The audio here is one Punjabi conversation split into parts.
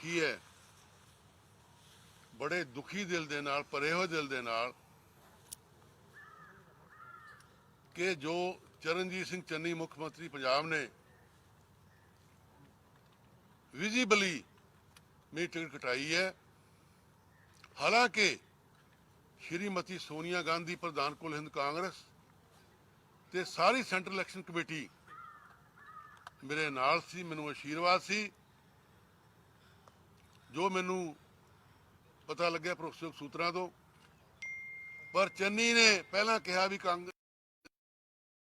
देखी है, बड़े दुखी दिल दे नाल, भरे हुए दिल दे नाल कि जो चरणजीत सिंह चन्नी मुख मंत्री पंजाब ने विजिबली मेरी टिकट कटाई है। हालांकि श्रीमती सोनिया गांधी प्रधान कुल हिंद कांग्रेस ते सारी सेंट्रल इलेक्शन कमेटी मेरे नाल सी, मैनू आशीर्वाद सी। जो मैनू पता लग्या भरोसेयोग सूत्रों तो, पर चन्नी ने पहला कहा भी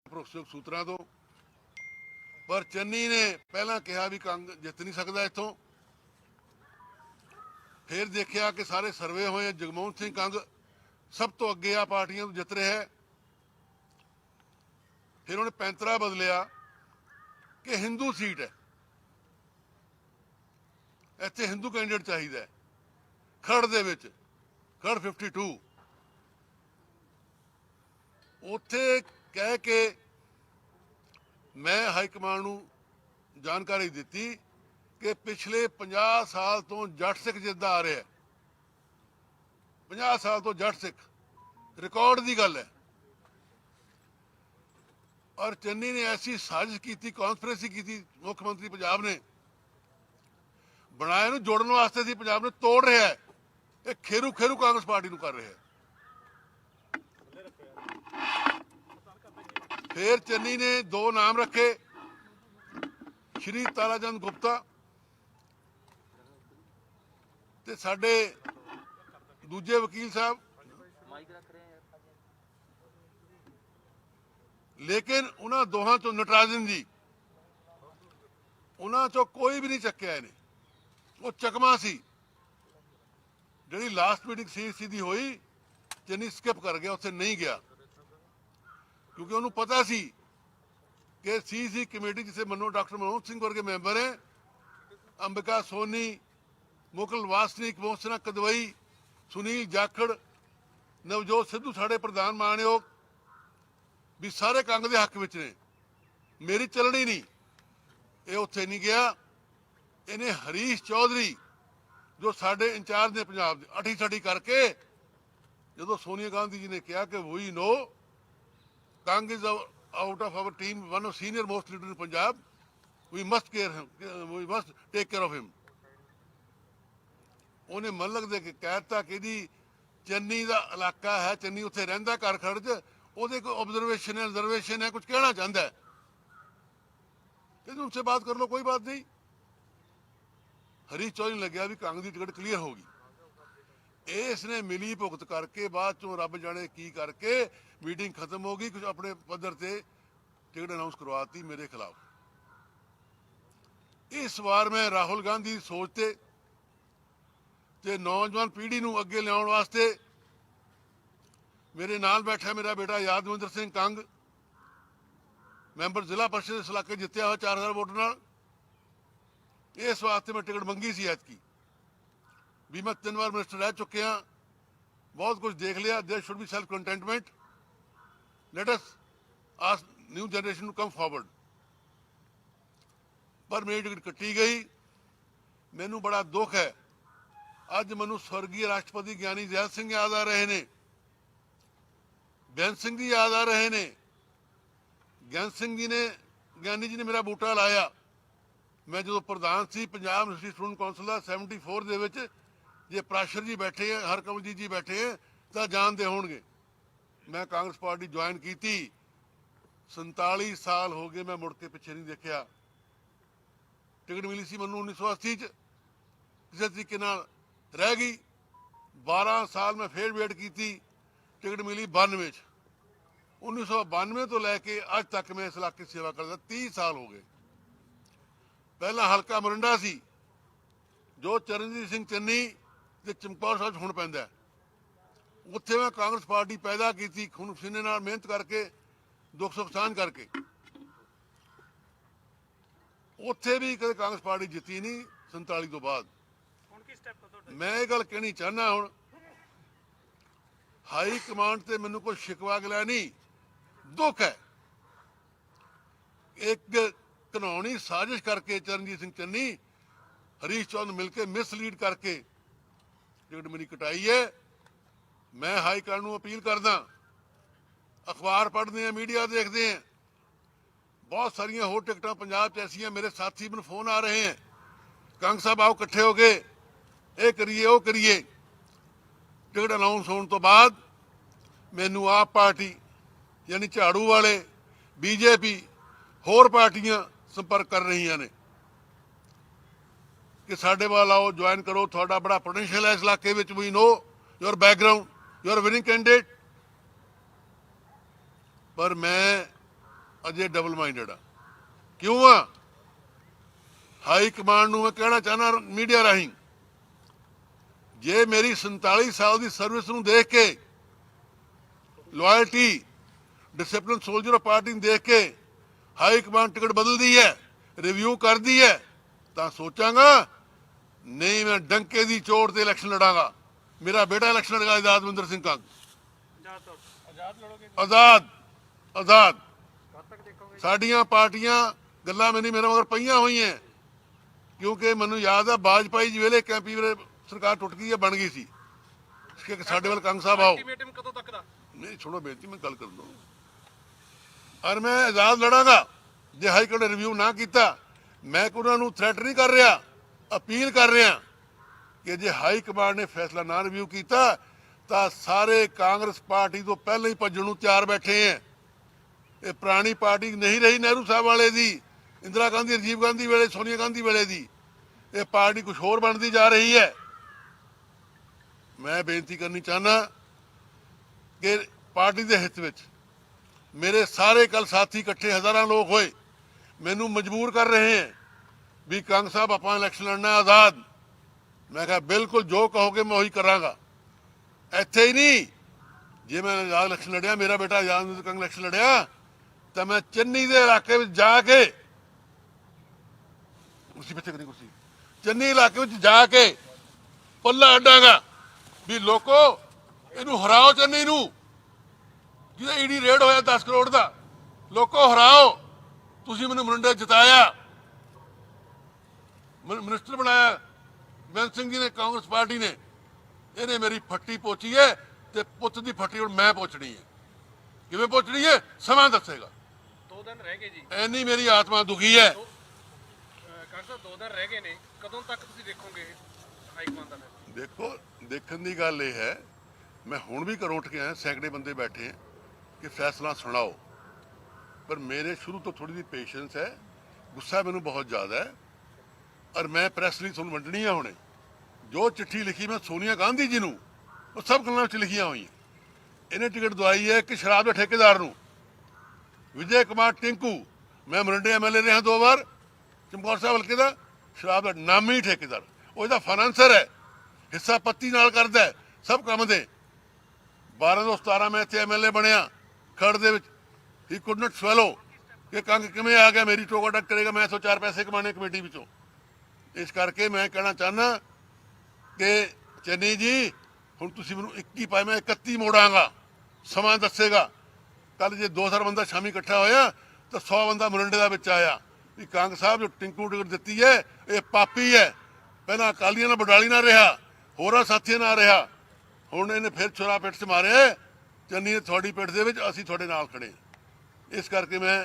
भरोसेयोग सूत्रों तो, पर चन्नी ने पहला कहा भी कांग्रेस जित नहीं सकता इतों। फिर देखा कि सारे सर्वे होए, जगमोहन सिंह कंग सब तो अगे आ पार्टियां तो जित रहा है। फिर उन्हें पैंतरा बदलिया कि हिंदू सीट है, इतने हिंदू कैंਡੀਡੇਟ चाहिए खड़ दे विच, खड़ 52 उत्थे कह के मैं हाईकमान नूं जानकारी दी कि पिछले 50 साल तो जट सिख जिद्दा आ रहा है। 50 साल तो जट सिख रिकॉर्ड की गल है। और चन्नी ने ऐसी साजिश की, कॉन्फ्रेंसी की मुख्यमंत्री पंजाब ने बनाया नूं जोड़न वास्ते सी, पंजाब ने तोड़ रहा है। ये खेरू खेरू कांग्रेस पार्टी नूं कर रहा है। फिर चन्नी ने दो नाम रखे, श्री ताराचंद गुप्ता ते साडे दूजे वकील साहब, लेकिन उन्होंने दोहां चो नटराजन जी, उन्होंने चो कोई भी नहीं चक्या इन्हें। वो चकमा सी। जी लास्ट मीटिंग सीसी की हुई, चन्नी स्किप कर गया, उत्थे नहीं गया क्योंकि उन्होंने पता सी कि सीसी कमेटी जिसे मनो डॉक्टर मनोज सिंह वर्गे मैंबर है, अंबिका सोनी, मुकुल वासनिक, मोहसिना कदवई, सुनील जाखड़, नवजोत सिद्धू साढ़े प्रधान मानयोग भी सारे कंग के हक में ने। मेरी चलनी नहीं, ये उत्थे नहीं गया। इन्हें हरीश चौधरी जो साढ़े इंचार्ज ने पंजाब के अठी सठी करके जो सोनिया गांधी जी ने कहा कि we know Kang is out of our team, one of senior most leader in Punjab, we must take care of him. उन्हें मतलब दे के कहता कि जी चन्नी का इलाका है, चन्नी उत्थे रहिंदा घर खड़ च, ਉਹਦੇ कोई ऑब्जर्वेशन है, रिजर्वेशन है, कुछ कहना चाहता है तो उनसे बात कर लो, कोई बात नहीं। हरीश चौधरी लग्या भी कांग्रेस की टिकट क्लीयर होगी। इसने मिली भुगत करके बाद चो रब जाने की करके मीटिंग खत्म हो गई, कुछ अपने पद्धर से टिकट अनाउंस करवाती मेरे खिलाफ। इस बार मैं राहुल गांधी सोचते ते नौजवान पीढ़ी नूं अगे लियाउण वास्ते मेरे नाल बैठा मेरा बेटा यादविंदर सिंह कंग, मैंबर जिला परिषद इस इलाके जितया हुआ 4000 वोट नाल। इस वास्ते मैं टिकट मंगी सी ऐतकी भी। मैं 3 बार मिनिस्टर रह चुके हैं, बहुत कुछ देख लिया। There should be self contentment, let us ask new generation to come forward. पर मेरी टिकट कट्टी गई। मैनू बड़ा दुख है। अज मैनू स्वर्गीय राष्ट्रपति ज्ञानी जैल सिंह याद आ रहे हैं, बेअंत सिंह जी याद आ रहे हैं। ज्ञानी जी ने मेरा बूटा लाया। मैं जो प्रधान सी पंजाब यूनिवर्सिटी स्टूडेंट कौंसल का 74 दे विच, जे प्राशर जी बैठे हैं, हरकमलजीत जी बैठे हैं तो जानते होंगे। मैं कांग्रेस पार्टी ज्वाइन की, 47 साल हो गए, मैं मुड़ के पिछे नहीं देखा। टिकट मिली सी मैनू 1980 किसी तरीके रह गई। 12 साल मैं फिर वेट की, टिकट मिली 92 1992 तो लैके अज तक मैं इस इलाके सेवा करता 30 साल हो गए। पहला हल्का मोरिंडा सी जो चरणजीत सिंह चन्नी ते चमकौर साहब हुण पैंदा है। उत्थे मैं कांग्रेस पार्टी पैदा की, खून पसीने नाल मेहनत करके, दुख सुख साझ करके। उत्थे भी कदे कांग्रेस पार्टी जिती नहीं 47 तो बाद। मैं ये गल कहनी चाहना, हुण हाई कमांड से मैनू कोई शिकवा गिला नहीं, दुख है। एक घिनौनी साजिश करके चरणजीत सिंह चन्नी हरीश चौधरी मिलकर मिसलीड करके टिकट मेरी कटाई है। मैं हाईकमान को अपील करदा, अखबार पढ़ते हैं, मीडिया देखते हैं, बहुत सारिया होर टिकटा पंजाब च ऐसिया, मेरे साथी मैंने फोन आ रहे हैं, कंग साहब आओ इकट्ठे हो गए, ये करिए वो करिए। टिकट अनाउंस होने तो बाद मैनू आप पार्टी यानी झाड़ू वाले, बीजेपी, होर पार्टियां संपर्क कर रही ने कि साडे वाल आओ, ज्वाइन करो, थोड़ा बड़ा पोटेंशियल है इस इलाके में, we know your background, your winning candidate. पर मैं अजे डबल माइंडेड हाँ। क्यों हाँ? हाई कमांड नूं मैं कहना चाहना मीडिया राही, जे मेरी 47 साल की सर्विस नूं देख के, loyalty, discipline soldier of party देख के हाई कमांड टिकट बदलती है, रिव्यू करती है, तो सोचांगा, नहीं मैं डंके की चोट से इलैक्शन लड़ांगा। मेरा बेटा इलैक्शन लड़ेगा, आजादविंदर सिंह कंग। आजाद आजाद साडियां पार्टियां गल्लां मेरे मगर पईयां हुई हैं, क्योंकि मैनू याद है वाजपेयी जी वेले कैंपी वेले सरकार टुट गई है, बन गई सी। साडे वाल कंग साहब आओ, नहीं सुनो बेनती, मैं गल कर दो। और मैं आजाद लड़ांगा जे हाई कोर्ट ने रिव्यू ना किया। मैं उन्होंने थ्रैट नहीं कर रहा, अपील कर रहा कि जे हाई कमांड ने फैसला ना रिव्यू किया तो सारे कांग्रेस पार्टी तो पहले ही भजन नूं तैयार बैठे हैं। ये पुरानी पार्टी नहीं रही नेहरू साहब वाले दी, इंदिरा गांधी, राजीव गांधी वेले, सोनिया गांधी वेले दी। ये पार्टी कुछ होर बनती जा रही है। मैं बेनती करनी चाहना कि पार्टी के हित में मेरे सारे कल साथी इकट्ठे हज़ारां लोग होए, मैनू मजबूर कर रहे हैं भी कंग साहब आपां इलैक्शन लड़ना आज़ाद। मैं कहा बिल्कुल जो कहोगे मैं वही करांगा। इत्थे ही नहीं, जे मैं आज़ाद इलैक्शन लड़िया, मेरा बेटा आजाद कंग इलैक्शन लड़िया, तो मैं चन्नी के इलाके में जाके, कुर्सी पिछे करी, कुर्सी, चन्नी इलाके में जाके पल्ला अड्डांगा भी लोको इनू हराओ, चन्नी नू जिहदा ईडी रेड होया 10 करोड़ का, लोको हराओ, तुसीं मैनूं मुरंडा जिताया, मिनिस्टर बनाया बेअंत सिंह जी ने, कांग्रेस पार्टी ने। इन्हें मेरी फट्टी पोची है, तो पुत की फट्टी हुण मैं पोचनी है। किवें पोचनी है समा दसेगा। 2 दिन रह गए जी, इन्नी मेरी आत्मा दुखी है। काका 2 दिन रह गए ने, कदों तक तुसीं देखोगे हाई कमान दा फैसला? देखो, देखने की गल यह है, मैं हुण भी घरों उठ के आया, सैकड़े बंदे बैठे हैं कि फैसला सुनाओ, पर मेरे शुरू तो थोड़ी जी पेशेंस है, गुस्सा मैनू बहुत ज़्यादा है। और मैं प्रैस नहीं तुहानूं वंडनी है। हुणे जो चिट्ठी लिखी मैं सोनिया गांधी जी नूं, वो सब गल्लां विच लिखियां हुई। इन्हें टिकट दवाई है कि शराब के ठेकेदार नूं, विजय कुमार टिंकू। मैं मोरिंडे MLA रहा 2 बार, चमकौर साहब हल्के का, शराब का नामी ठेकेदार, वो इसका फाइनेंसर है, हिस्सा पत्ती नाल करदा है सब काम दे। 1217 मैं इत्थे MLA बनया खड़ दे विच। ही कुड नॉट स्वैलो कि कंग किवें आ गया, मेरी टोका टक करेगा, मैं 104 पैसे कमाने कमेटी विचों। इस करके मैं कहना चाहना कि चन्नी जी हुण तुसीं मैनूं 21 पाए, मैं 31 मोड़ांगा, समा दसेगा। कल जे 200 बंदा शामी इकट्ठा होया तो 100 बंदा मोरिंडे दा विच आया भी कंग साहब जो टिंकू टिकट दित्ती है ये पापी है। पहला अकालियां नाल बडाली ना रहा, होरां साथियां नाल रहा, हुण इहने फिर छुरा पिठ च मारे, चन्नी ने थोड़ी पिठ दे विच, असीं तुहाडे नाल खड़े। इस करके मैं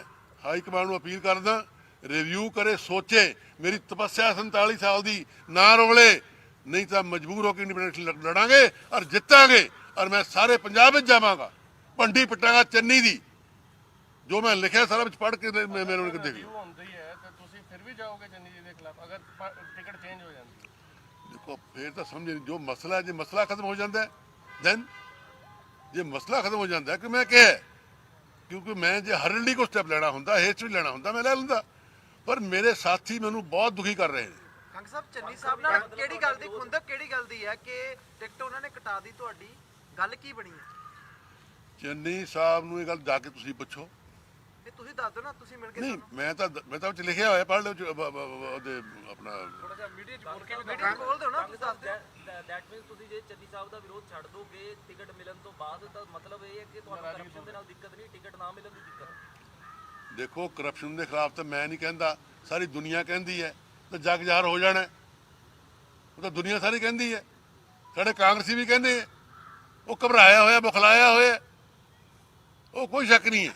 हाई कमांड नूं अपील करदा, रिव्यू करे, सोचे। मेरी तपस्या 47 साल की ना रोले, नहीं तो मजबूर होकर इंडिपेंडेंस लड़ांगे और जितांगे। और मैं सारे पंजाब में जावांगा, भंडी पिटांगा चन्नी दी। जो मैं लिखा सारा पढ़ के मेरे देख लो। फिर भी जाओगे चन्नी जी के खिलाफ अगर टिकट चेंज हो जाती है? देखो फिर तो समझे जो मसला है, जो मसला खत्म हो जाता है दैन, जो मसला खत्म हो जाता है कि मैं क्या है, क्योंकि मैं जो हरली को स्टैप लेना होंदा, हिस्ट्री लेना होंदा, मैं ले लूँगा। पर मेरे साथी मैनू बहुत दुखी कर रहे हैं। ਕੰਗ ਸਾਹਿਬ ਚੰਨੀ ਸਾਹਿਬ ਨਾਲ ਕਿਹੜੀ ਗੱਲ ਦੀ ਖੁੰਦਕ ਕਿਹੜੀ ਗੱਲ ਦੀ ਹੈ ਕਿ ਟਿਕਟ ਉਹਨਾਂ ਨੇ ਕਟਾ ਦੀ, ਤੁਹਾਡੀ ਗੱਲ ਕੀ ਬਣੀ ਹੈ? ਚੰਨੀ ਸਾਹਿਬ ਨੂੰ ਇਹ ਗੱਲ ਜਾ ਕੇ ਤੁਸੀਂ ਪੁੱਛੋ। ਇਹ ਤੁਸੀਂ ਦੱਸ ਦਿਓ ਨਾ, ਤੁਸੀਂ ਮਿਲ ਕੇ ਨਹੀਂ ਮੈਂ ਤਾਂ ਵਿੱਚ ਲਿਖਿਆ ਹੋਇਆ, ਪੜ੍ਹ ਲਿਓ ਉਹਦੇ ਆਪਣਾ ਥੋੜਾ ਜਿਹਾ ਮੀਡੀਆ ਚ ਬੋਲ ਕੇ ਵੀ ਮੀਡੀਆ ਬੋਲ ਦਿਓ ਨਾ, ਤੁਸੀਂ ਦੱਸ ਦਿਓ। ਦੈਟ ਮੀਨਸ ਤੁਸੀਂ ਜੇ ਚੰਨੀ ਸਾਹਿਬ ਦਾ ਵਿਰੋਧ ਛੱਡ ਦੋਗੇ ਟਿਕਟ ਮਿਲਣ ਤੋਂ ਬਾਅਦ, ਤਾਂ ਮਤਲਬ ਇਹ ਹੈ ਕਿ ਤੁਹਾਨੂੰ ਕਰਪਸ਼ਨ ਦੇ ਨਾਲ ਦਿੱਕਤ ਨਹੀਂ, ਟਿਕਟ ਨਾ ਮਿਲਣ ਦੀ ਦਿੱਕਤ। ਦੇਖੋ ਕਰਪਸ਼ਨ ਦੇ ਖਿਲਾਫ ਤਾਂ ਮੈਂ ਨਹੀਂ ਕਹਿੰਦਾ, ਸਾਰੀ ਦੁਨੀਆ ਕਹਿੰਦੀ ਹੈ, ਤਾਂ ਜਗ ਜ਼ਾਹਰ ਹੋ ਜਾਣਾ। ਉਹ ਤਾਂ ਦੁਨੀਆ ਸਾਰੀ ਕਹਿੰਦੀ ਹੈ, ਸਾਡੇ ਕਾਂਗਰਸੀ ਵੀ ਕਹਿੰਦੇ ਆ। ਉਹ ਘਬਰਾਇਆ ਹੋਇਆ, ਬੁਖਲਾਇਆ ਹੋਇਆ, ਉਹ ਕੋਈ ਸ਼ੱਕ ਨਹੀਂ ਹੈ।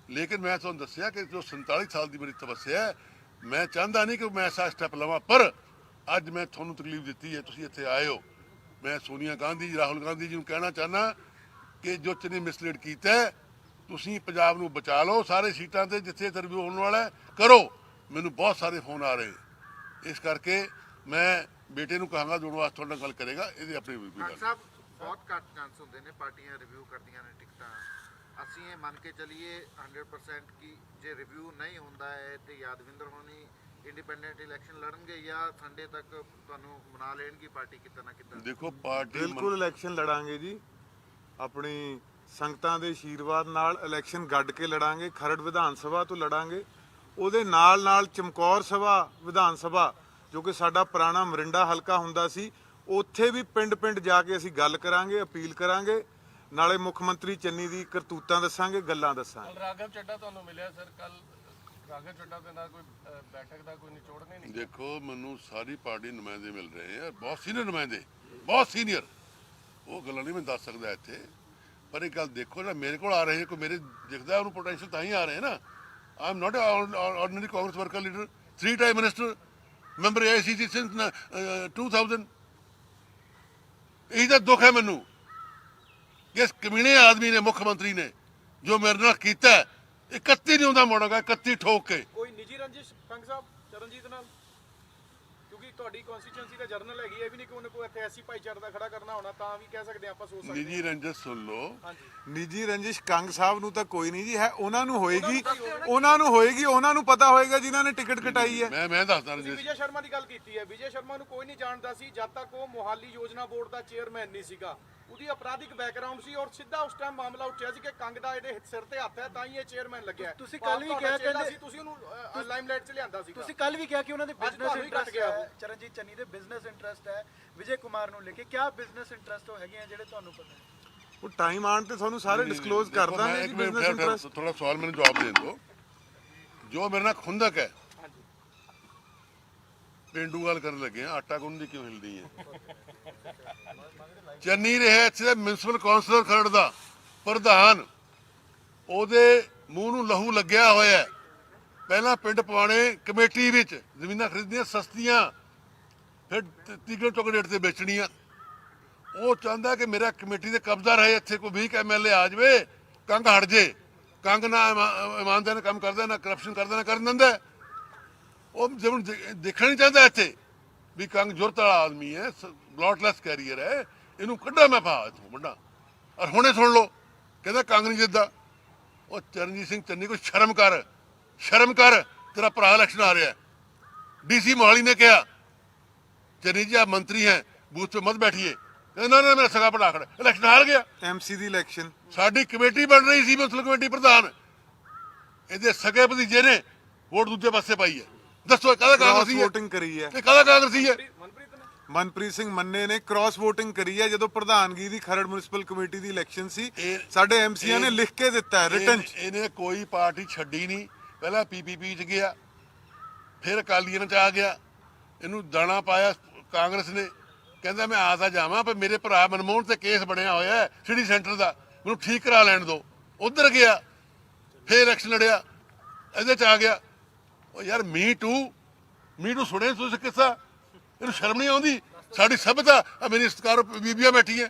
ਲੇਕਿਨ ਮੈਂ ਤੁਹਾਨੂੰ ਦੱਸਿਆ ਕਿ ਜੋ 47 ਸਾਲ ਦੀ ਮੇਰੀ ਤਪੱਸਿਆ ਹੈ, ਮੈਂ ਚਾਹੁੰਦਾ ਨਹੀਂ ਕਿ ਮੈਂ ਐਸਾ ਸਟੈਪ ਲਵਾਂ, ਪਰ ਅੱਜ ਮੈਂ ਤੁਹਾਨੂੰ ਤਕਲੀਫ ਦਿੱਤੀ ਹੈ, ਤੁਸੀਂ ਇੱਥੇ ਆਏ ਹੋ। ਮੈਂ ਸੋਨੀਆ ਗਾਂਧੀ ਜੀ, ਰਾਹੁਲ ਗਾਂਧੀ ਜੀ ਨੂੰ ਕਹਿਣਾ ਚਾਹੁੰਦਾ ਕਿ ਜੋ ਚੰਨੀ ਮਿਸਲੀਡ ਕੀਤਾ ਹੈ, ਤੁਸੀਂ ਪੰਜਾਬ ਨੂੰ ਬਚਾ ਲਓ, ਸਾਰੇ ਸੀਟਾਂ ਤੇ ਜਿੱਥੇ ਇੰਟਰਵਿਊ ਹੋਣ ਵਾਲਾ ਹੈ ਕਰੋ। ਮੈਨੂੰ ਬਹੁਤ ਸਾਰੇ ਫੋਨ ਆ ਰਹੇ, ਇਸ ਕਰਕੇ ਮੈਂ ਬੇਟੇ ਨੂੰ ਕਹਾਂਗਾ ਜੋੜਨ ਵਾਸਤੇ ਤੁਹਾਡੇ ਨਾਲ ਗੱਲ ਕਰੇਗਾ। ਇਹਦੀ ਆਪਣੀ ਕੋਈ ਗੱਲ ਸਾਹਿਬ ਬਹੁਤ ਘੱਟ ਚਾਂਸ ਹੁੰਦੇ ਨੇ ਪਾਰਟੀਆਂ ਰਿਵਿਊ ਕਰਦੀਆਂ ਨੇ ਟਿਕਟਾਂ। ਅਸੀਂ ਇਹ ਮੰਨ ਕੇ ਚੱਲੀਏ 100% ਕਿ ਜੇ ਰਿਵਿਊ ਨਹੀਂ ਹੁੰਦਾ ਹੈ ਤੇ ਯਾਦਵਿੰਦਰ ਹੋਣੀ ਇੰਡੀਪੈਂਡੈਂਟ ਇਲੈਕਸ਼ਨ ਲੜਨਗੇ ਜਾਂ ਸੰਡੇ ਤੱਕ ਤੁਹਾਨੂੰ ਮਨਾ ਲੈਣਗੀ ਪਾਰਟੀ ਕਿਤੇ ਨਾ ਕਿਤੇ। ਦੇਖੋ ਪਾਰਟੀ ਬਿਲਕੁਲ ਇਲੈਕਸ਼ਨ ਲੜਾਂਗੇ ਜੀ, ਆਪਣੀ ਸੰਗਤਾਂ ਦੇ ਆਸ਼ੀਰਵਾਦ ਨਾਲ ਇਲੈਕਸ਼ਨ ਗੱਡ ਕੇ ਲੜਾਂਗੇ। ਖਰੜ ਵਿਧਾਨ ਸਭਾ ਤੋਂ ਲੜਾਂਗੇ, ਉਹਦੇ ਨਾਲ ਨਾਲ ਚਮਕੌਰ ਸਭਾ ਵਿਧਾਨ ਸਭਾ ਜੋ ਕਿ ਸਾਡਾ ਪੁਰਾਣਾ ਮਰਿੰਡਾ ਹਲਕਾ ਹੁੰਦਾ ਸੀ, ਉੱਥੇ ਵੀ ਪਿੰਡ ਪਿੰਡ ਜਾ ਕੇ ਅਸੀਂ ਗੱਲ ਕਰਾਂਗੇ, ਅਪੀਲ ਕਰਾਂਗੇ, ਨਾਲੇ ਮੁੱਖ ਮੰਤਰੀ ਚੰਨੀ ਦੀ ਕਰਤੂਤਾਂ ਦੱਸਾਂਗੇ, ਗੱਲਾਂ ਦੱਸਾਂਗੇ। ਰਾਘਵ ਚੱਡਾ ਤੁਹਾਨੂੰ ਮਿਲਿਆ ਸਰ ਕੱਲ, ਰਾਘਵ ਚੱਡਾ ਦੇ ਨਾਲ ਕੋਈ ਬੈਠਕ ਦਾ ਕੋਈ ਨਿਚੋੜ ਨਹੀਂ? ਦੇਖੋ ਮੈਨੂੰ ਸਾਰੀ ਪਾਰਟੀ ਨੁਮਾਇੰਦੇ ਮਿਲ ਰਹੇ ਆ, ਬਹੁਤ ਸੀਨੀਅਰ ਨੁਮਾਇੰਦੇ, ਬਹੁਤ ਸੀਨੀਅਰ। ਉਹ ਗੱਲਾਂ ਨਹੀਂ ਮੈਂ ਦੱਸ ਸਕਦਾ ਇੱਥੇ, ਪਰ ਇੱਕ ਗੱਲ ਦੇਖੋ ਨਾ, ਮੇਰੇ ਕੋਲ ਆ ਰਹੇ ਕੋਈ ਮੇਰੇ ਦਿਖਦਾ ਉਹਨੂੰ ਪੋਟੈਂਸ਼ੀਅਲ ਤਾਂ ਹੀ ਆ ਰਹੇ ਨਾ। I am not ordinary Congress worker leader, 3 time minister, member AICC since 2000। ਇਹੀ ਤਾਂ ਦੁੱਖ ਹੈ ਮੈਨੂੰ ਕਿ ਇਸ ਕਮੀਨੇ ਆਦਮੀ ਨੇ, ਮੁੱਖ ਮੰਤਰੀ ਨੇ ਜੋ ਮੇਰੇ ਨਾਲ ਕੀਤਾ, 31 ਨਹੀਂ ਹੁੰਦਾ ਮੋੜਾਂਗਾ, 31 ਠੋਕ ਕੇ। ਕੋਈ ਨਿੱਜੀ ਰੰਜਿਸ਼ ਕੰਗ ਸਾਹਿਬ ਚਰਨਜੀਤ ਨਾਲ? ਕਿਉਂਕਿ ਤੁਹਾਡੀ ਕਨਸਟੀਚੁਐਂਸੀ ਦਾ ਜਰਨਲ ਹੈਗੀ, ਇਹ ਵੀ ਨਹੀਂ ਕਿ ਉਹਨੇ ਕੋਈ ਇੱਥੇ ਐਸੀ ਭਾਈਚਾਰੇ ਦਾ ਖੜਾ ਕਰਨਾ ਹੋਣਾ, ਤਾਂ ਵੀ ਕਹਿ ਸਕਦੇ ਆਪਾਂ, ਸੋਚ ਸਕਦੇ ਨਿੱਜੀ ਰੰਜਿਸ਼ ਸੁਣ ਲਓ। ਹਾਂਜੀ। ਨਿੱਜੀ ਰੰਜਿਸ਼ ਕੰਗ ਸਾਹਿਬ ਨੂੰ ਤਾਂ ਕੋਈ ਨਹੀਂ ਜੀ ਹੈ, ਉਹਨਾਂ ਨੂੰ ਹੋਏਗੀ, ਉਹਨਾਂ ਨੂੰ ਪਤਾ ਹੋਏਗਾ ਜਿਨ੍ਹਾਂ ਨੇ ਟਿਕਟ ਕਟਾਈ ਹੈ। ਮੈਂ ਦੱਸਦਾ ਤੁਸੀਂ ਰੰਜਿਸ਼, ਵਿਜੇ ਸ਼ਰਮਾ ਦੀ ਗੱਲ ਕੀਤੀ ਹੈ, ਵਿਜੇ ਸ਼ਰਮਾ ਨੂੰ ਕੋਈ ਨਹੀਂ ਜਾਣਦਾ ਸੀ ਜਦ ਤੱਕ ਉਹ ਮੋਹਾਲੀ ਯੋਜਨਾ ਬੋਰਡ ਦਾ ਚੇਅਰਮੈਨ ਨਹੀਂ ਸੀਗਾ। ਉਹਦੀ ਅਪਰਾਧਿਕ ਬੈਕਗ੍ਰਾਉਂਡ ਸੀ ਔਰ ਸਿੱਧਾ ਉਸ ਟਾਈਮ ਮਾਮਲਾ ਉੱਠਿਆ ਸੀ ਕਿ ਕੰਗ ਦਾ ਇਹਦੇ ਸਿਰ ਤੇ ਹੱਥ ਹੈ ਤਾਂ ਹੀ ਇਹ ਚੇਅਰਮੈਨ ਲੱਗਿਆ। ਤੁਸੀਂ ਕੱਲ੍ਹ ਵੀ ਕਿਹਾ ਕਹਿੰਦੇ ਤੁਸੀਂ ਉਹਨੂੰ ਲਾਈਮਲਾਈਟ 'ਚ ਲਿਆਂਦਾ ਸੀ। ਤੁਸੀਂ ਕੱਲ ਵੀ ਕਿਹਾ ਕਿ ਉਹਨਾਂ ਦੇ ਬਿਜ਼ਨਸ ਤੁਹਾਨੂੰ ਹੀ ਕੱਟ ਇੰਟਰਸਟ ਗਿਆ ਹੈ, ਚਰਨਜੀਤ ਚੰਨੀ ਦੇ ਬਿਜ਼ਨਸ ਇੰਟਰਸਟ ਹੈ ਵਿਜੇ ਕੁਮਾਰ ਨੂੰ ਲੈ ਕੇ। ਕਿਆ ਬਿਜ਼ਨਸ ਇੰਟਰਸਟ ਹੋ ਹੈਗੇ ਆ ਜਿਹੜੇ ਤੁਹਾਨੂੰ ਪਤਾ ਹੈ? ਉਹ ਟਾਈਮ ਆਉਣ ਤੇ ਤੁਹਾਨੂੰ ਸਾਰੇ ਡਿਸਕਲੋਜ਼ ਕਰ ਦਾਂਗੇ ਜੀ ਬਿਜ਼ਨਸ ਇੰਟਰਸਟ। ਥੋੜਾ ਸਵਾਲ ਮੈਨੂੰ ਜਵਾਬ ਦੇਣ ਦਿਓ। ਜੋ ਮੇਰੇ ਨਾਲ ਖੁੰਦਕ ਹੈ, ਪੇਂਡੂ ਗੱਲ ਕਰਨ ਲੱਗੇ ਆ, ਆਟਾ ਗੁੰਨ ਦੀ ਕਿਉਂ ਹਿਲਦੀ ਹੈ? ਚੰਨੀ ਰਿਹਾ ਇੱਥੇ ਮਿਊਨਿਸਪਲ ਕੌਂਸਲਰ ਖਰੜ ਦਾ ਪ੍ਰਧਾਨ, ਉਹਦੇ ਮੂੰਹ ਨੂੰ ਲਹੂ ਲੱਗਿਆ ਹੋਇਆ ਹੈ। ਪਹਿਲਾਂ ਪਿੰਡ ਪਵਾਣੇ ਕਮੇਟੀ ਵਿੱਚ ਜ਼ਮੀਨਾਂ ਖਰੀਦਣੀਆਂ ਸਸਤੀਆਂ, ਫਿਰ ਤੀਗਣ ਚੌਕ ਰੇਟ ਤੇ ਵੇਚਣੀਆਂ। ਉਹ ਚਾਹੁੰਦਾ ਕਿ ਮੇਰਾ ਕਮੇਟੀ ਦੇ ਕਬਜ਼ਾ ਰਹੇ, ਇੱਥੇ ਕੋਈ 20 MLA ਆ ਜਾਵੇ, ਕੰਗ ਹਟ ਜੇ। ਕੰਗ ਨਾ ਇਮਾਨਦਾਰ ਕੰਮ ਕਰਦਾ, ਨਾ ਕਰਪਸ਼ਨ ਕਰਦਾ, ਨਾ ਕਰਨ ਦਿੰਦਾ। ਉਹ ਜਿਵੇਂ ਦੇਖਣਾ ਨਹੀਂ ਚਾਹੁੰਦਾ ਇੱਥੇ ਵੀ ਕੰਗ ਜ਼ੁਰਤ ਵਾਲਾ ਆਦਮੀ ਹੈ, ਬਲੌਟਲੈਸ ਕੈਰੀਅਰ ਹੈ, ਇਹਨੂੰ ਕੱਢਾ ਮੈਂ ਪਾ ਇੱਥੋਂ ਵੱਡਾ। ਔਰ ਹੁਣੇ ਸੁਣ ਲਓ, ਕਹਿੰਦਾ ਕੰਗ ਨਹੀਂ ਜਿੱਦਾਂ। ਉਹ ਚਰਨਜੀਤ ਸਿੰਘ ਚੰਨੀ ਕੋਈ ਸ਼ਰਮ ਕਰ, ਸ਼ਰਮ ਕਰ, ਤੇਰਾ ਭਰਾ ਇਲੈਕਸ਼ਨ ਆ ਰਿਹਾ। DC ਮੋਹਾਲੀ ਨੇ ਕਿਹਾ ਚੰਨੀ ਜੀ ਆਪ ਮੰਤਰੀ ਹੈ, ਬੂਥ पे मत बैठिए। ना ना मेरा सगा पड़ा खड़ा, इलेक्शन हार गया। MC ਦੀ ਇਲੈਕਸ਼ਨ ਸਾਡੀ ਕਮੇਟੀ ਬਣ ਰਹੀ ਸੀ, ਮੁਸਲਿਮ ਕਮੇਟੀ ਪ੍ਰਧਾਨ, ਇਹਦੇ ਸਗੇ ਭਤੀਜੇ ਨੇ ਵੋਟ ਦੂਜੇ ਪਾਸੇ ਪਾਈ ਹੈ। ਦੱਸੋ ਕਾਹਦਾ ਕਾਂਗਰਸੀ ਹੈ? ਵੋਟਿੰਗ ਕਰੀ ਹੈ। ਇਹ ਕਾਹਦਾ ਕਾਂਗਰਸੀ ਹੈ? ਮਨਪ੍ਰੀਤ ਸਿੰਘ ਮੰਨੇ ਨੇ ਕ੍ਰਾਸ ਵੋਟਿੰਗ ਕਰੀ ਹੈ। ਜਦੋਂ ਪ੍ਰਧਾਨਗੀ ਦੀ ਖਰੜ ਮਿਊਨਿਸਪਲ ਕਮੇਟੀ ਦੀ ਇਲੈਕਸ਼ਨ ਸੀ, ਸਾਡੇ MCA ਨੇ ਲਿਖ ਕੇ ਦਿੱਤਾ ਹੈ ਰਿਟਨ 'ਚ। ਇਹਨੇ ਕੋਈ ਪਾਰਟੀ ਛੱਡੀ ਨਹੀਂ। ਪਹਿਲਾਂ PPP 'ਚ ਗਿਆ, ਫਿਰ ਅਕਾਲੀਆਂ 'ਚ ਆ ਗਿਆ, ਇਹਨੂੰ ਦਾਣਾ ਪਾਇਆ ਕਾਂਗਰਸ ਨੇ। ਕਹਿੰਦਾ ਮੈਂ ਆ ਤਾਂ ਜਾਵਾਂ, ਪਰ ਮੇਰੇ ਭਰਾ ਮਨਮੋਹਨ ਤੇ ਕੇਸ ਬਣਿਆ ਹੋਇਆ ਹੈ ਸਿਟੀ ਸੈਂਟਰ ਦਾ, ਮੈਨੂੰ ਠੀਕ ਕਰਾ ਲੈਣ ਦਿਓ। ਉਧਰ ਗਿਆ, ਫਿਰ ਇਲੈਕਸ਼ਨ ਲੜਿਆ, ਇਹਦੇ 'ਚ ਆ ਗਿਆ। ਉਹ ਯਾਰ ਮੀ ਟੂ ਸੁਣੇ ਤੁਸੀਂ ਕਿੱਸਾ? ਇਹਨੂੰ ਸ਼ਰਮ ਨਹੀਂ ਆਉਂਦੀ? ਸਾਡੀ ਸਭਿਅਤਾ, ਮੇਰੀ ਸਤਿਕਾਰ ਬੀਬੀਆਂ ਬੈਠੀ ਹੈ।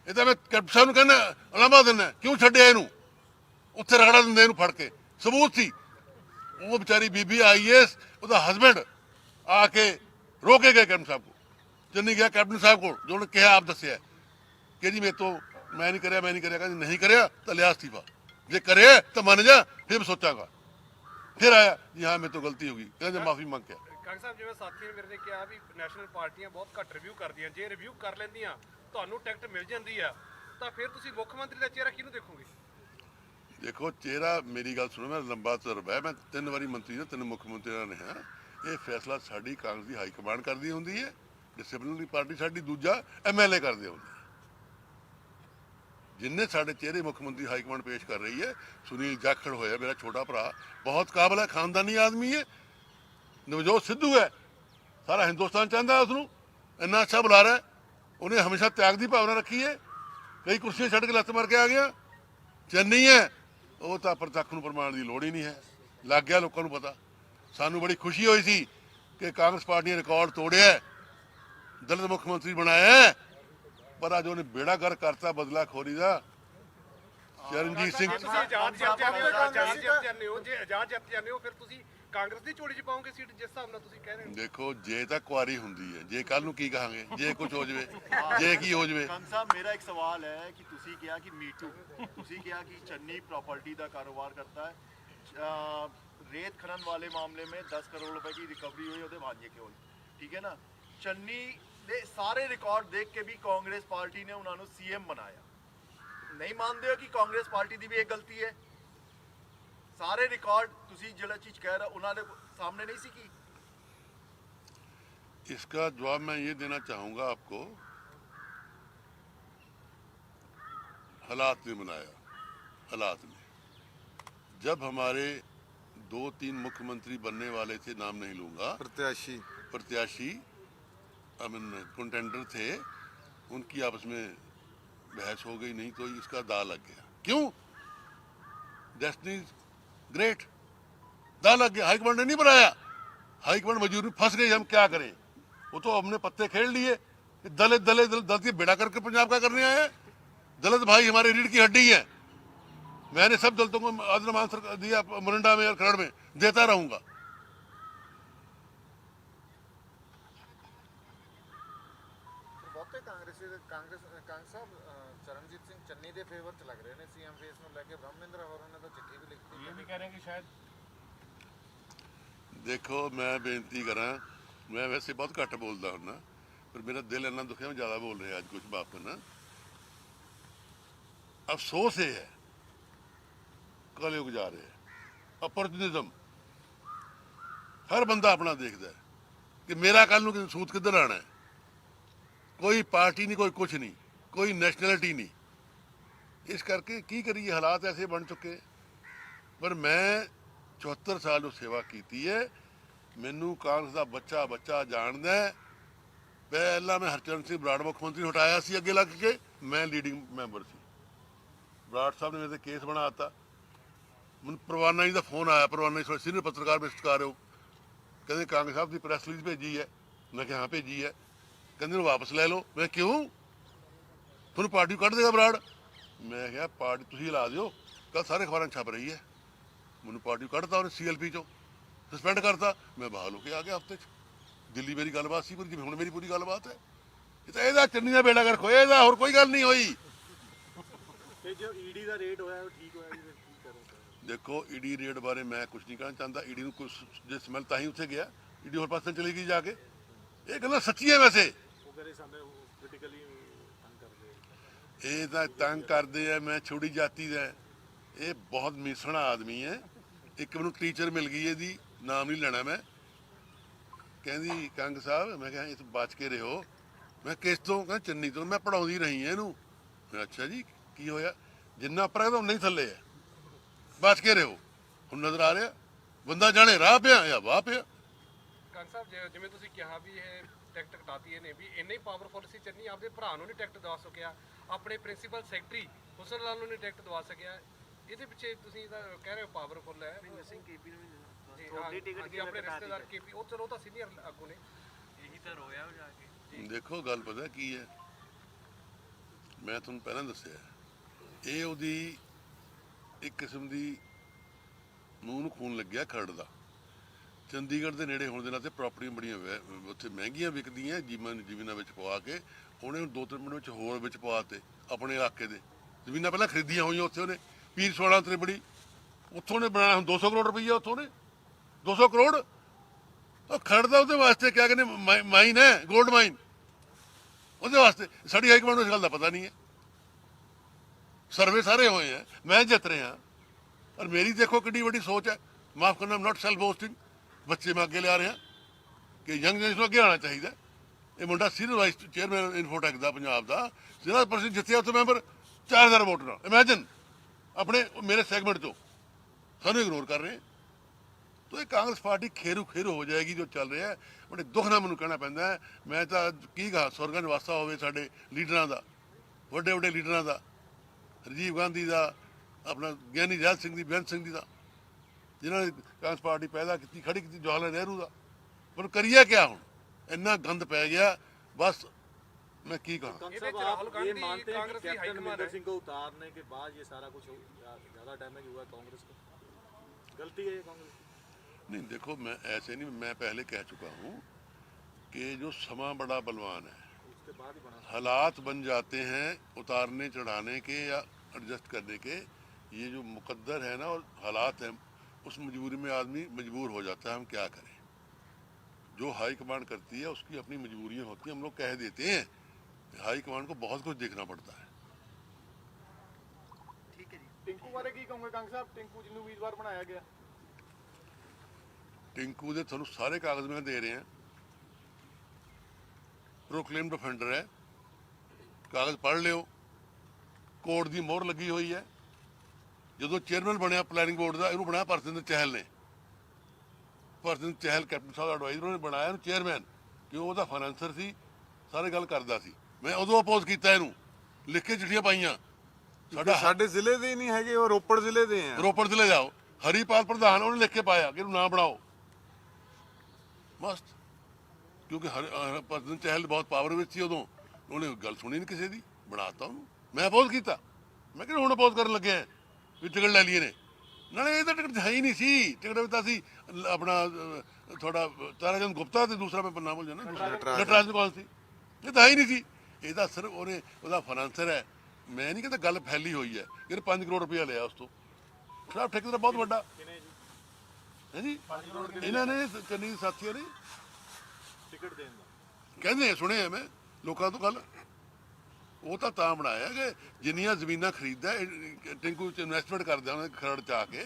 ਇਹ ਤਾਂ ਮੈਂ ਕੈਪਟਨ ਸਾਹਿਬ ਨੂੰ ਕਹਿੰਦਾ, ਅਲਾਮਾ ਦਿੰਦਾ ਕਿਉਂ ਛੱਡਿਆ ਇਹਨੂੰ, ਉੱਥੇ ਰਗੜਾ ਦਿੰਦੇ ਇਹਨੂੰ ਫੜ ਕੇ। ਸਬੂਤ ਸੀ, ਉਹ ਵਿਚਾਰੀ ਬੀਬੀ IAS, ਉਹਦਾ ਹਸਬੈਂਡ ਆ ਕੇ ਰੋ ਕੇ ਗਏ ਕੈਪਟਨ ਸਾਹਿਬ ਕੋਲ। ਚੰਨੀ ਗਿਆ ਕੈਪਟਨ ਸਾਹਿਬ ਕੋਲ, ਜੋ ਉਹਨੇ ਕਿਹਾ ਆਪ ਦੱਸਿਆ ਕਿ ਜੀ ਮੇਰੇ ਤੋਂ ਮੈਂ ਨਹੀਂ ਕਰਿਆ। ਕਹਿੰਦੇ ਨਹੀਂ ਕਰਿਆ ਤਾਂ ਲਿਆ ਅਸਤੀਫਾ, ਜੇ ਕਰਿਆ ਤਾਂ ਮੰਨ ਜਾ, ਫਿਰ ਮੈਂ ਸੋਚਾਂਗਾ। ਫਿਰ ਆਇਆ ਜੀ ਹਾਂ ਮੇਰੇ ਤੋਂ ਗਲਤੀ ਹੋ ਗਈ, ਕਹਿੰਦੇ ਮਾਫੀ ਮੰਗ ਕੇ। ਕਾਂਗ ਸਾਹਿਬ ਜਿਵੇਂ ਸਾਥੀ ਨੇ ਮੇਰੇ ਨੇ ਕਿਹਾ ਵੀ ਨੈਸ਼ਨਲ ਪਾਰਟੀਆਂ ਬਹੁਤ ਘੱਟ ਰਿਵਿਊ ਕਰਦੀਆਂ, ਜੇ ਰਿਵਿਊ ਕਰ ਲੈਂਦੀਆਂ ਤੁਹਾਨੂੰ ਟਿਕਟ ਮਿਲ ਜਾਂਦੀ ਆ, ਤਾਂ ਫਿਰ ਤੁਸੀਂ ਮੁੱਖ ਮੰਤਰੀ ਦਾ ਚਿਹਰਾ ਕਿਹਨੂੰ ਦੇਖੋਗੇ? ਦੇਖੋ ਚਿਹਰਾ, ਮੇਰੀ ਗੱਲ ਸੁਣੋ, ਮੈਂ ਲੰਬਾ ਤਜਰਬਾ ਹੈ, ਮੈਂ 3 ਵਾਰੀ ਮੰਤਰੀ ਦਾ, 3 ਮੁੱਖ ਮੰਤਰੀਆਂ ਨੇ ਹਾਂ। ਇਹ ਫੈਸਲਾ ਸਾਡੀ ਕਾਂਗਰਸ ਦੀ ਹਾਈ ਕਮਾਂਡ ਕਰਦੀ ਹੁੰਦੀ ਹੈ, ਡਿਸਪਲਿਨਰੀ ਪਾਰਟੀ ਸਾਡੀ ਦੂਜਾ MLA ਕਰਦੇ ਹੁੰਦੇ। ਜਿੰਨੇ ਸਾਡੇ ਚਿਹਰੇ ਮੁੱਖ ਮੰਤਰੀ ਹਾਈ ਕਮਾਂਡ ਪੇਸ਼ ਕਰ ਰਹੀ ਹੈ, ਸੁਨੀਲ ਜਾਖੜ ਹੋਇਆ ਮੇਰਾ ਛੋਟਾ ਭਰਾ, ਬਹੁਤ ਕਾਬਲ ਹੈ, ਖਾਨਦਾਨੀ ਆਦਮੀ ਹੈ। ਨਵਜੋਤ ਸਿੱਧੂ ਹੈ, ਸਾਰਾ ਹਿੰਦੁਸਤਾਨ ਚਾਹੁੰਦਾ ਉਸ ਨੂੰ। ਇੰਨਾ ਅੱਛਾ ਬੁਲਾਰਾ ਹੈ, ਉਹਨੇ ਹਮੇਸ਼ਾ ਤਿਆਗ ਦੀ ਭਾਵਨਾ ਰੱਖੀ ਹੈ। ਕਈ ਕੁਰਸੀਆਂ ਛੱਡ ਕੇ ਲੱਤ ਮਾਰ ਕੇ ਆ ਗਿਆ। ਚੰਨੀ ਹੈ ਉਹ ਤਾਂ ਪ੍ਰਤੱਖ ਨੂੰ ਪ੍ਰਮਾਣ ਦੀ ਲੋੜ ਹੀ ਨਹੀਂ ਹੈ, ਲੱਗ ਗਿਆ ਲੋਕਾਂ ਨੂੰ ਪਤਾ। ਸਾਨੂੰ ਬੜੀ ਖੁਸ਼ੀ ਹੋਈ ਸੀ ਕਿ ਕਾਂਗਰਸ ਪਾਰਟੀ ਨੇ ਰਿਕਾਰਡ ਤੋੜਿਆ, ਦਲਿਤ ਮੁੱਖ ਮੰਤਰੀ ਬਣਾਇਆ, ਪਰ ਅੱਜ ਉਹਨੇ ਬੇੜਾ ਗਰ ਕਰਤਾ ਬਦਲਾਖੋਰੀ ਦਾ। ਚਰਨਜੀਤ ਸਿੰਘ ਤੁਸੀਂ ਆਜ਼ਾਦ ਜਿੱਤ ਜਾਂਦੇ ਹੋ, ਆਜ਼ਾਦ ਜਿੱਤ ਜਾਂਦੇ ਹੋ, ਜੇ ਆਜ਼ਾਦ ਜਿੱਤ ਜਾਂਦੇ ਹੋ ਫਿਰ ਤੁਸੀਂ ਕਾਂਗਰਸ ਦੀ ਝੋਲੀ 'ਚ ਪਾਓਗੇ ਸੀਟ, ਜਿਸ ਹਿਸਾਬ ਨਾਲ ਤੁਸੀਂ ਕਹਿ ਰਹੇ ਹੋ। ਦੇਖੋ, ਜੇ ਤਾਂ ਕੁਆਰੀ ਹੁੰਦੀ ਹੈ, ਜੇ ਕੱਲ ਨੂੰ ਕੀ ਕਹਾਂਗੇ, ਜੇ ਕੁਝ ਹੋ ਜਵੇ, ਜੇ ਕੀ ਹੋ ਜਵੇ। ਕੰਗ ਸਾਹਿਬ, ਮੇਰਾ ਇੱਕ ਸਵਾਲ ਹੈ ਕਿ ਤੁਸੀਂ ਕਿਹਾ ਕਿ ਮੀਟੂ, ਤੁਸੀਂ ਕਿਹਾ ਕਿ ਚੰਨੀ प्रॉपर्टी ਦਾ ਕਾਰੋਬਾਰ ਕਰता है, रेत खनन वाले मामले में 10 करोड़ रुपए की रिकवरी हुई ਉਹਦੇ ਭਾਂਜੇ ਕੋਲ, ਠੀਕ ਹੈ ਨਾ। ਚੰਨੀ ਦੇ ਸਾਰੇ ਰਿਕਾਰਡ ਦੇਖ ਕੇ ਵੀ ਕਾਂਗਰਸ ਪਾਰਟੀ ਨੇ ਉਹਨਾਂ ਨੂੰ ਸੀਐਮ ਬਣਾਇਆ। ਨਹੀਂ ਮੰਨਦੇ ਹੋ ਕਿ ਕਾਂਗਰਸ ਪਾਰਟੀ ਦੀ ਵੀ ਇਹ ਗਲਤੀ ਹੈ? ਸਾਰੇ ਰਿਕਾਰਡ ਤੁਸੀਂ ਜਿਹੜਾ ਚੀਜ਼ ਕਹਿ ਰਹੇ ਉਹਨਾਂ ਦੇ ਸਾਹਮਣੇ नहीं सी की? इसका जवाब मैं ये देना चाहूंगा आपको, हालात ने बनाया, हालात ने। जब हमारे 2-3 मुख्यमंत्री बनने वाले थे, नाम नहीं लूंगा, प्रत्याशी कंटेंडर थे, उनकी आपस में बहस हो गई, नहीं तो इसका दा लग गया। क्यों? डेस्टिनी ग्रेट, दा लग गया। हाईकमांड ने नहीं बनाया, हाईकमांड मजबूरी में फंस गई, हम क्या करें। वो तो हमने पत्ते खेल लिए, दलित दलित दलित बेड़ा करके पंजाब का करने आए। दलित भाई हमारे रीढ़ की हड्डी है। मैंने सब दलितों को आदर मान दिया, मोरिंडा में और खरड़ में देता रहूंगा। ਬਹੁਤੇ ਕਾਂਗਰਸ ਸਾਹਿਬ ਚਰਨਜੀਤ ਸਿੰਘ ਚੰਨੀ ਦੇ ਫੇਵਰ ਚ ਲੱਗ ਰਹੇ ਨੇ ਸੀਐਮ ਫੇਸ ਨੂੰ ਲੈ ਕੇ। ਬ੍ਰਹਮਿੰਦਰ ਹੋਰਾਂ ਨੇ ਤਾਂ ਚਿੱਠੀ ਵੀ ਲਿਖੀ। ਇਹ ਵੀ ਕਹਿ ਰਹੇ ਕਿ ਸ਼ਾਇਦ देखो, मैं बेनती करा, मैं वैसे बहुत घट बोलता हूँ ना, पर मेरा दिल इन्ना दुखिया, मैं ज़्यादा बोल रहा अज कुछ बात ना। अफसोस ये है, कलयुग जा रहे हैं, अपॉर्चुनिज्म, हर बंदा अपना देखता है कि मेरा कल नूं सूत किधर आना है। कोई पार्टी नहीं, कोई कुछ नहीं, कोई नैशनैलिटी नहीं। इस करके की करिए, हालात ऐसे बन चुके। पर मैं 74 साल जो सेवा की है, मैनू कांग्रेस का बच्चा बच्चा जानदा है। पहला मैं हरचरण सिंह बराड़ मुख मंत्री हटाया सी अगे लग के, मैं लीडिंग मैंबर सी। बराड़ साहब ने मेरे केस बनाता, मैं परवाना जी का फोन आया, परवाना जी सीनियर पत्रकार में सत्कार हो, कहते कांग्रेस साहब की प्रैस रिलीज भेजी है। मैं क्या हाँ भेजी है, कहते वापस ले लो। मैं क्यों, थोड़ा पार्टी कट देगा बराड़। मैं क्या पार्टी तुम हिला दो, कल सारे अखबार छप रही है। मैंने पार्टी कढ़ता, उन्हें CLP चो सस्पेंड करता, मैं बहाल होके आ गया हफ्ते दिल्ली। मेरी गलबात सी, पर हुण मेरी पूरी गलबात है। ये तो ਇਹਦਾ ਚੰਨੀ ਦਾ ਬੇੜਾ ਕਰ ਖੋਇਆ, ਇਹਦਾ ਹੋਰ ਕੋਈ ਗੱਲ ਨਹੀਂ ਹੋਈ। ਤੇ ਜੋ ਈਡੀ ਦਾ ਰੇਡ ਹੋਇਆ ਉਹ ਠੀਕ ਹੋਇਆ ਜੀ, ਫਿਰ ਕੀ ਕਰੋਗੇ? ਦੇਖੋ, ਈਡੀ ਰੇਡ ਬਾਰੇ ਮੈਂ ਕੁਝ ਨਹੀਂ ਕਹਿਣਾ ਚਾਹੁੰਦਾ। ਈਡੀ ਨੂੰ ਕੁਝ ਜੇ ਸਮੈਲ ਤਾਂ ਹੀ ਉੱਥੇ ਗਿਆ, ਈਡੀ ਹੋਰ ਪਾਸੇ ਚਲੀ ਗਈ ਜਾ ਕੇ। ਇਹ ਗੱਲਾਂ ਸੱਚੀਆਂ ਵੈਸੇ। ਉਹ ਕਰੇ ਸਾਨੂੰ ਕ੍ਰਿਟੀਕਲੀ ਤੰਗ ਕਰਦੇ। ਇਹ ਤਾਂ ਤੰਗ ਕਰਦੇ ਆ, ਮੈਂ ਛੋਟੀ ਜਾਤੀ ਦਾ, ਇਹ ਬਹੁਤ ਮਿਸਣਾ ਆਦਮੀ ਹੈ। ਇੱਕ ਮੈਨੂੰ ਟੀਚਰ ਮਿਲ ਗਈ, ਇਹਦੀ ਨਾਮ ਨਹੀਂ ਲੈਣਾ ਮੈਂ, ਕਹਿੰਦੀ ਕੰਗ ਸਾਹਿਬ, ਮੈਂ ਕਿਹਾ ਇਹ ਤੋਂ ਬਚ ਕੇ ਰਹੋ। ਮੈਂ ਕਿਸ ਤੋਂ, ਕਹਿੰਦਾ ਚੰਨੀ ਤੋਂ, ਮੈਂ ਪੜਾਉਂਦੀ ਰਹੀ ਹਾਂ ਇਹਨੂੰ। ਮੈਂ ਅੱਛਾ ਜੀ, ਕੀ ਹੋਇਆ? ਜਿੰਨਾ ਉੱਪਰ ਹੈ ਤਾਂ ਨਹੀਂ ਥੱਲੇ ਹੈ, ਬਚ ਕੇ ਰਹੋ। ਹੁਣ ਨਜ਼ਰ ਆ ਰਿਹਾ ਬੰਦਾ ਜਾਣੇ ਰਾਹ ਪਿਆ ਜਾਂ ਵਾਹ ਪਿਆ। ਕੰਗ ਸਾਹਿਬ, ਜਿਵੇਂ ਤੁਸੀਂ ਕਿਹਾ ਵੀ ਇਹ ਟਿਕਟ ਕਟਾਤੀ ਇਹਨੇ, ਵੀ ਇੰਨੇ ਹੀ ਪਾਵਰਫੁਲ ਸੀ ਚੰਨੀ, ਆਪਦੇ ਭਰਾ ਨੂੰ ਨਹੀਂ ਟਿਕਟ ਦਵਾ ਸਕਿਆ, ਆਪਣੇ ਪ੍ਰਿੰਸੀਪਲ ਸੈਕਟਰੀ ਹੁਸਨ ਲਾਲ ਨੂੰ ਨਹੀਂ ਟਿਕਟ ਦਵਾ ਸਕਿਆ। ਇਹਦੇ ਪਿੱਛੇ ਤੁਸੀਂ ਤਾਂ ਕਹਿ ਰਹੇ ਹੋ ਪਾਵਰਫੁਲ ਹੈ। ਸਿੰਘ KP ਨੂੰ ਵੀ ਤੁਹਾਡੀ ਟਿਕਟ ਆਪਣੇ ਰਿਸ਼ਤੇਦਾਰ KP, ਉਹ ਚਲੋ ਤਾਂ ਸੀਨੀਅਰ ਆਗੂ ਨੇ, ਇਹੀ ਤਾਂ ਰੋਇਆ ਜਾ ਕੇ। ਦੇਖੋ, ਗੱਲ ਪਤਾ ਕੀ ਹੈ, ਮੈਂ ਤੁਹਾਨੂੰ ਪਹਿਲਾਂ ਦੱਸਿਆ, ਇਹ ਉਹਦੀ ਇੱਕ ਕਿਸਮ ਦੀ ਮੂੰਹ ਨੂੰ ਖੂਨ ਲੱਗਿਆ ਖਰੜ ਦਾ। ਚੰਡੀਗੜ੍ਹ ਦੇ ਨੇੜੇ ਹੋਣ ਦੇ ਨਾਤੇ ਪ੍ਰਾਪਰਟੀਆਂ ਬੜੀਆਂ ਉੱਥੇ ਮਹਿੰਗੀਆਂ ਵਿਕਦੀਆਂ, ਜ਼ਮੀਨਾਂ ਵਿੱਚ ਪਵਾ ਕੇ ਉਹਨੇ 2-3 ਮਿੰਟ ਵਿੱਚ ਹੋਰ ਵਿੱਚ ਪਵਾਤੇ ਆਪਣੇ ਇਲਾਕੇ ਦੇ। ਜ਼ਮੀਨਾਂ ਪਹਿਲਾਂ ਖਰੀਦੀਆਂ ਹੋਈਆਂ ਉੱਥੇ, ਉਹਨੇ ਪੀਰ 16 ਤ੍ਰਿਪੜੀ ਉੱਥੋਂ ਨੇ ਬਣਾਇਆ। ਹੁਣ 200 ਕਰੋੜ ਰੁਪਈਆ ਉੱਥੋਂ ਨੇ, 200 ਕਰੋੜ ਉਹ ਖਰੜ ਦਾ। ਉਹਦੇ ਵਾਸਤੇ ਕਿਆ ਕਹਿੰਦੇ ਮਾਈਨ ਹੈ, ਗੋਲਡ ਮਾਈਨ, ਉਹਦੇ ਵਾਸਤੇ। ਸਾਡੀ ਹਾਈਕਮਾਂਡ ਨੂੰ ਇਸ ਗੱਲ ਦਾ ਪਤਾ ਨਹੀਂ ਹੈ। ਸਰਵੇ ਸਾਰੇ ਹੋਏ ਹੈ, ਮੈਂ ਜਿੱਤ ਰਿਹਾ। ਔਰ ਮੇਰੀ ਦੇਖੋ ਕਿੰਨੀ ਵੱਡੀ ਸੋਚ ਹੈ। ਮਾਫ ਕਰਨਾ, ਨੋਟ ਸੈਲਫ ਬੋਸਟਿੰਗ। ਬੱਚੇ ਮੈਂ ਅੱਗੇ ਲਿਆ ਰਿਹਾ ਕਿ ਯੰਗ ਜਨਰੇਸ਼ਨ ਨੂੰ ਅੱਗੇ ਆਉਣਾ ਚਾਹੀਦਾ। ਇਹ ਮੁੰਡਾ ਸੀਨੀਅਰ ਵਾਈਸ ਚੇਅਰਮੈਨ ਇਨਫੋਟੈਕ ਦਾ ਪੰਜਾਬ ਦਾ, ਜਿਹੜਾ ਪਰਸਨ ਜਿੱਤਿਆ ਉੱਥੇ ਮੈਂਬਰ 4000 ਵੋਟ ਨਾਲ। ਇਮੈਜਿਨ, ਆਪਣੇ ਮੇਰੇ ਸੈਗਮੈਂਟ ਤੋਂ ਸਾਨੂੰ ਇਗਨੋਰ ਕਰ ਰਹੇ। तो ये कांग्रेस पार्टी खेरू खेरू हो जाएगी जो चल रहा है। ਬੜੇ ਦੁੱਖ ਨਾਲ ਮੈਨੂੰ ਕਹਿਣਾ ਪੈਂਦਾ ਹੈ, ਮੈਂ ਤਾਂ ਕੀ ਕਹਾਂ, ਸਵਰਗਾਂ 'ਚ ਵਾਸਾ ਹੋਵੇ ਸਾਡੇ ਲੀਡਰਾਂ ਦਾ, ਵੱਡੇ ਵੱਡੇ ਲੀਡਰਾਂ ਦਾ, ਰਾਜੀਵ ਗਾਂਧੀ ਦਾ, ਆਪਣਾ ਗਿਆਨੀ ਜੈਲ ਸਿੰਘ ਦੀ, ਬੇਅੰਤ ਸਿੰਘ ਜੀ ਦਾ, ਜਿਨ੍ਹਾਂ ਨੇ ਕਾਂਗਰਸ ਪਾਰਟੀ ਪੈਦਾ ਕੀਤੀ, ਖੜੀ ਕੀਤੀ, ਜਵਾਹਰ ਲਾਲ ਨਹਿਰੂ ਦਾ। ਪਰ ਕਰੀਏ ਕਿਆ ਹੁਣ, ਇੰਨਾ ਗੰਦ ਪੈ ਗਿਆ, ਬਸ ਮੈਂ ਕੀ ਕਹਾਂ। ਇਹਦੇ ਚ ਰਾਹੁਲ ਗਾਂਧੀ कांग्रेस की हाईकमान है। सिंह को उतारने के बाद ये सारा कुछ ज़्यादा डैमेज हुआ है कांग्रेस को, गलती है ये कांग्रेस की? नहीं देखो, मैं ऐसे नहीं, मैं पहले कह चुका हूँ कि जो समा बड़ा बलवान है, उसके बाद ही बना। हालात बन जाते हैं उतारने चढ़ाने के या एडजस्ट करने के। ये जो मुकद्दर है ना और हालात हैं, उस मजबूरी में आदमी मजबूर हो जाता है। हम क्या करें, जो हाई कमांड करती है उसकी अपनी मजबूरियां होती हैं। हम लोग कह देते हैं, हाई कमांड को बहुत कुछ देखना पड़ता है। ਠੀਕ ਹੈ ਜੀ। ਟਿੰਕੂ ਬਾਰੇ ਕੀ ਕਹੋਗੇ ਕੰਗ ਸਾਹਿਬ? ਟਿੰਕੂ ਜੀ ਨੂੰ ਉਮੀਦਵਾਰ ਬਣਾਇਆ ਗਿਆ। टिंकू दे थानू सारे कागज में दे रहे हैं, प्रोक्लेम्ड ऑफेंडर है, कागज पढ़ लियो, कोर्ट की मोहर लगी हुई है। जो चेयरमैन बनया प्लैनिंग बोर्ड का, इन्होंने बनाया परसिंदर चहल ने, परसिंदर चहल कैप्टन साहब एडवाइजर ने बनाया इन्हू चेयरमैन, कि वह फाइनेंसर सी, सारे गल करता सी। मैं उदों अपोज किया, इनू लिख के चिट्ठियां पाइया। साडा ਸਾਡੇ ਜ਼ਿਲ੍ਹੇ ਦੇ ਹੀ ਨਹੀਂ ਹੈਗੇ, ਉਹ ਰੋਪੜ ਜ਼ਿਲ੍ਹੇ ਦੇ ਆ। रोपड़ जिले जाओ, हरीपाल प्रधान उन्होंने लिख के पाया कि इन्हू ना बनाओ, मस्त। क्योंकि परसिंदर चहल बहुत पावर में सी उदों, उन्हें गल सुनी नहीं किसी की, बनाता उन्होंने। मैं अपोज किया, मैं कि हुण अपोज करन लगे हैं भी टिकट लै लिए ने। नाले ये तो टिकट है ही नहीं सी, टिकट भी तो असी अपना थोड़ा ताराचंद गुप्ता ते दूसरा मैं नाम भुल जाना, नटराज कौन सी, ये तो है ही नहीं सी। ਇਹਦਾ ਸਿਰਫ ਉਹਦਾ ਫਾਈਨਾਂਸਰ ਹੈ। ਮੈਂ ਨਹੀਂ ਕਹਿੰਦਾ, ਗੱਲ ਫੈਲੀ ਹੋਈ ਹੈ ਕਿ 5 ਕਰੋੜ ਰੁਪਇਆ ਲਿਆ ਉਸ ਤੋਂ। ਸ਼ਰਾਬ ਠੇਕੇਦਾਰ ਬਹੁਤ ਵੱਡਾ ਹੈ ਜੀ, ਇਹਨਾਂ ਨੇ ਚੰਨੀ ਦੇ ਸਾਥੀਆਂ ਨੇ टिकट देने का। ਕਹਿੰਦੇ ਸੁਣਿਆ ਮੈਂ ਲੋਕਾਂ ਤੋਂ ਗੱਲ। ਉਹ ਤਾਂ ਬਣਾਇਆ ਕਿ ਜਿੰਨੀਆਂ ਜ਼ਮੀਨਾਂ ਖਰੀਦਦਾ ਟਿੰਕੂ ਚ ਇਨਵੈਸਟਮੈਂਟ ਕਰਦਾ, ਉਹਨਾਂ ਖਰੜ ਚ ਆ ਕੇ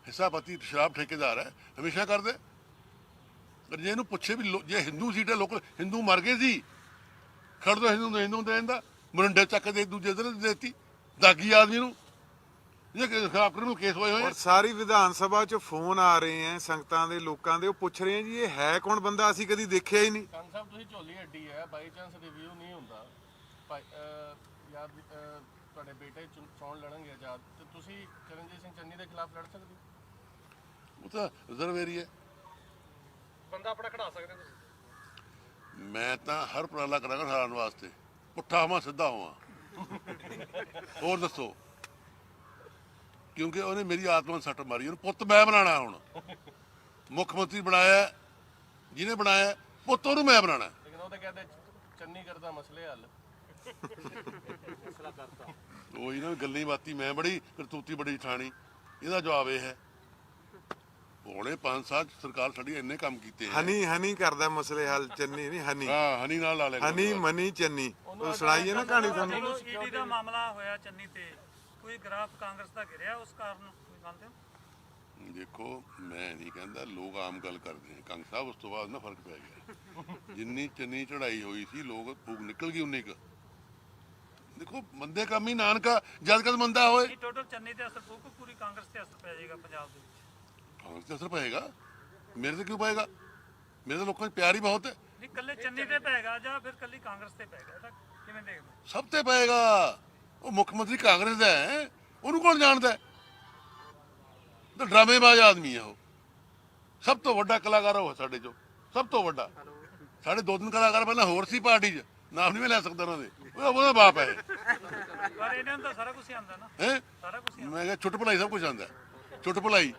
ਹਿੱਸਾਪਤੀ ਸ਼ਰਾਬ ਠੇਕੇਦਾਰ ਹੈ, ਹਮੇਸ਼ਾ ਕਰਦੇ। ਪਰ ਜੇ ਇਹਨੂੰ ਪੁੱਛੇ ਵੀ ਜੇ ਹਿੰਦੂ ਸੀਟ ਹੈ, ਲੋਕਲ ਹਿੰਦੂ ਮਰ ਗਏ ਸੀ, ਖੜ ਦੋ ਹਿੰਦੂ ਦੇ ਦਿੰਦਾ, ਮਰੰਡੇ ਚੱਕ ਦੇ ਦੂਜੇ ਦਿਨ ਦੇਤੀ ਦਾਗੀ ਆਦਮੀ ਨੂੰ, ਇਹ ਖਰਾਬ ਕਰਨ ਨੂੰ ਕੇਸ ਹੋਏ ਹੋਏ। ਔਰ ਸਾਰੀ ਵਿਧਾਨ ਸਭਾ 'ਚ ਫੋਨ ਆ ਰਹੇ ਆ ਸੰਗਤਾਂ ਦੇ, ਲੋਕਾਂ ਦੇ, ਉਹ ਪੁੱਛ ਰਹੇ ਆ ਜੀ ਇਹ ਹੈ ਕੌਣ ਬੰਦਾ, ਅਸੀਂ ਕਦੀ ਦੇਖਿਆ ਹੀ ਨਹੀਂ। ਕੰਗ ਸਾਹਿਬ ਤੁਸੀਂ ਝੋਲੀ ਅੱਡੀ ਹੈ, ਬਾਈ ਚਾਂਸ ਰਿਵਿਊ ਨਹੀਂ ਹੁੰਦਾ, ਯਾਰ ਤੁਹਾਡੇ ਬੇਟੇ ਚੋਣ ਲੜਨਗੇ ਆਜ਼ਾਦ, ਤੇ ਤੁਸੀਂ ਚਰਨਜੀਤ ਸਿੰਘ ਚੰਨੀ ਦੇ ਖਿਲਾਫ ਲੜ ਸਕਦੇ ਹੋ? ਉਹ ਤਾਂ ਰਿਜ਼ਰਵ ਏਰੀਆ, ਬੰਦਾ ਆਪਣਾ ਖੜਾ ਸਕਦੇ ਤੁਸੀਂ। ਮੈਂ ਤਾਂ ਹਰ ਉਪਰਾਲਾ ਕਰਾਂਗਾ ਹਰਾਉਣ ਵਾਸਤੇ, ਪੁੱਠਾ ਹੋਵਾਂ ਸਿੱਧਾ ਹੋਵਾਂ। ਹੋਰ ਦੱਸੋ, ਕਿਉਂਕਿ ਉਹਨੇ ਮੇਰੀ ਆਤਮਾ ਨੂੰ ਸੱਟ ਮਾਰੀ। ਉਹਨੂੰ ਪੁੱਤ ਮੈਂ ਬਣਾਉਣਾ, ਹੁਣ ਮੁੱਖ ਮੰਤਰੀ ਬਣਾਇਆ ਜਿਹਨੇ ਬਣਾਇਆ, ਪੁੱਤ ਉਹਨੂੰ ਮੈਂ ਬਣਾਉਣਾ। ਲੇਕਿਨ ਉਹ ਤਾਂ ਕਹਿੰਦੇ ਚੰਨੀ ਕਰਦਾ ਮਸਲੇ ਹੱਲ। ਉਹੀ ਨਾ, ਗੱਲੀ ਬਾਤੀ ਮੈਂ ਬੜੀ ਕਰਤੂਤੀ ਬੜੀ ਠਾਣੀ। ਇਹਦਾ ਜਵਾਬ ਇਹ ਹੈ, ਹੁਣੇ 5 ਸਾਲ ਸਰਕਾਰ ਸਾਡੀ ਇੰਨੇ ਕੰਮ ਕੀਤੇ ਹੈ। ਹਨੀ ਕਰਦਾ ਮਸਲੇ ਹੱਲ, ਚੰਨੀ ਨਹੀਂ ਹਨੀ। ਹਾਂ, ਹਨੀ ਨਾਲ ਲਾ ਲੈ, ਹਨੀ ਮਨੀ ਚੰਨੀ, ਉਹ ਸੁਣਾਈਏ ਨਾ ਕਹਾਣੀ ਤੁਹਾਨੂੰ। ਈਡੀ ਦਾ ਮਾਮਲਾ ਹੋਇਆ ਚੰਨੀ ਤੇ, ਕੋਈ ਗ੍ਰਾਫ ਕਾਂਗਰਸ ਦਾ ਗਿਰਿਆ ਉਸ ਕਾਰਨ, ਕੋਈ ਮੰਨਦੇ ਹੋ? ਦੇਖੋ, ਮੈਂ ਨਹੀਂ ਕਹਿੰਦਾ, ਲੋਕ ਆਮ ਗੱਲ ਕਰਦੇ ਨੇ ਕੰਗ ਸਾਹਿਬ, ਉਸ ਤੋਂ ਬਾਅਦ ਨਾ ਫਰਕ ਪੈ ਗਿਆ। ਜਿੰਨੀ ਚੰਨੀ ਚੜਾਈ ਹੋਈ ਸੀ, ਲੋਕ ਫੂਕ ਨਿਕਲ ਗਈ ਉਨੀ ਕੁ। ਦੇਖੋ, ਮੰਦੇ ਕੰਮ ਹੀ ਨਾਨਕਾ, ਜਦ ਕਦ ਮੰਦਾ ਹੋਏ। ਟੋਟਲ ਚੰਨੀ ਤੇ ਅਸਰ ਪਊਗਾ, ਪੂਰੀ ਕਾਂਗਰਸ ਤੇ ਅਸਰ ਪੈ ਜਾਏਗਾ ਪੰਜਾਬ ਦੇ ਵਿੱਚ? ਕਾਂਗਰਸ ਤੇ ਅਸਰ ਪਏਗਾ, ਮੇਰੇ ਤੇ ਕਿਉਂ ਪਏਗਾ? ਮੇਰੇ ਤਾਂ ਲੋਕਾਂ 'ਚ ਪਿਆਰ ਹੀ ਬਹੁਤ ਹੈ। ਨਹੀਂ, ਕੱਲੇ ਚੰਨੀ ਤੇ ਪਏਗਾ ਜਾਂ ਫਿਰ ਕੱਲੀ ਕਾਂਗਰਸ ਤੇ ਪਏਗਾ, ਇਹਦਾ ਕਿਵੇਂ ਦੇਖਦੇ? ਸਭ ਤੇ ਪਏਗਾ। ਉਹ ਮੁੱਖ ਮੰਤਰੀ ਕਾਂਗਰਸ ਦਾ ਹੈ, ਉਹਨੂੰ ਕੌਣ ਜਾਣਦਾ? ਤਾਂ ਡਰਾਮੇਬਾਜ਼ ਆਦਮੀ ਹੈ ਉਹ। ਸਭ ਤੋਂ ਵੱਡਾ ਕਲਾਕਾਰ ਉਹ ਸਾਡੇ ਚੋਂ, ਸਭ ਤੋਂ ਵੱਡਾ। ਸਾਡੇ 2-3 ਕਲਾਕਾਰ ਪਹਿਲਾਂ ਹੋਰ ਸੀ ਪਾਰਟੀ 'ਚ, ਨਾਮ ਨਹੀਂ ਮੈਂ ਲੈ ਸਕਦਾ ਉਹਨਾਂ ਦੇ, ਉਹਦਾ ਬਾਪ ਹੈ। ਪਰ ਇਹਨਾਂ ਨੂੰ ਤਾਂ ਸਾਰਾ ਕੁਝ ਆਉਂਦਾ ਨਾ, ਹੈ ਸਾਰਾ ਕੁਝ। ਮੈਂ ਕਿਹਾ ਛੁੱਟ ਭਲਾਈ ਸਭ ਕੁਝ ਆਉਂਦਾ, ਛੁੱਟ ਭਲਾਈ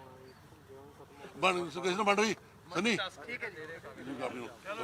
ਬਣ ਕਿਸੇ ਨੂੰ ਬਣ ਰਹੀ ਸਨੀ। ਠੀਕ ਹੈ ਜੀ। ਚਲੋ